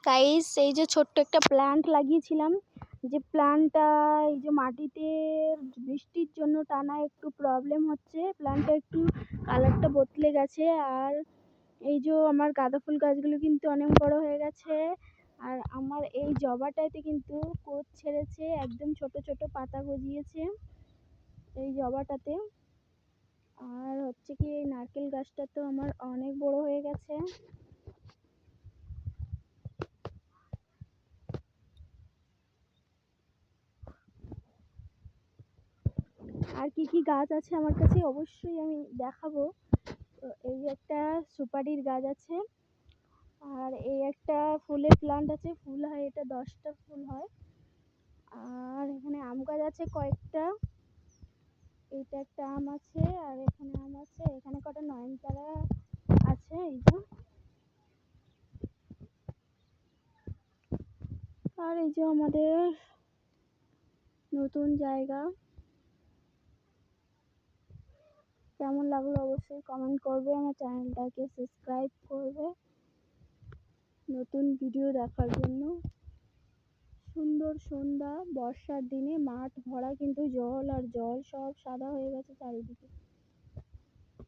Guys, এই যে ছোট্ট একটা প্ল্যান্ট লাগিয়েছিলাম, যে প্ল্যান্টটা এই যে মাটিতে বৃষ্টির জন্য টানা একটু প্রবলেম হচ্ছে, প্ল্যান্টটা একটু কালারটা বদলে গেছে। আর এই যে আমার গাঁদা ফুল গাছগুলো কিন্তু অনেক বড় হয়ে গেছে। আর আমার এই জবাটাতে কিন্তু কোঁচ ছেড়েছে, একদম ছোট ছোট পাতা গজিয়েছে এই জবাটাতে। আর হচ্ছে কি, এই নারকেল গাছটা তো আমার অনেক বড় হয়ে গেছে। আর কি কি গাছ আছে আমার কাছে অবশ্যই আমি দেখাবো। তো এই একটা সুপারির গাছ আছে, আর এই একটা ফুলের প্লান্ট আছে, ফুল হয়, এটা 10টা ফুল হয়। আর এখানে আম গাছ আছে কয়েকটা, এইটা একটা আম আছে, আর এখানে আম আছে, এখানে কটা নয়নতারা আছে। এই যে, আর এই যে আমাদের নতুন জায়গা। কেমন লাগলো অবশ্যই কমেন্ট করবে, আমার চ্যানেলটাকে সাবস্ক্রাইব করবে নতুন ভিডিও দেখার জন্য। সুন্দর সন্ধ্যা, বর্ষার দিনে মাঠ ভরা কিন্তু জল, আর জল সব সাদা হয়ে গেছে চারিদিকে।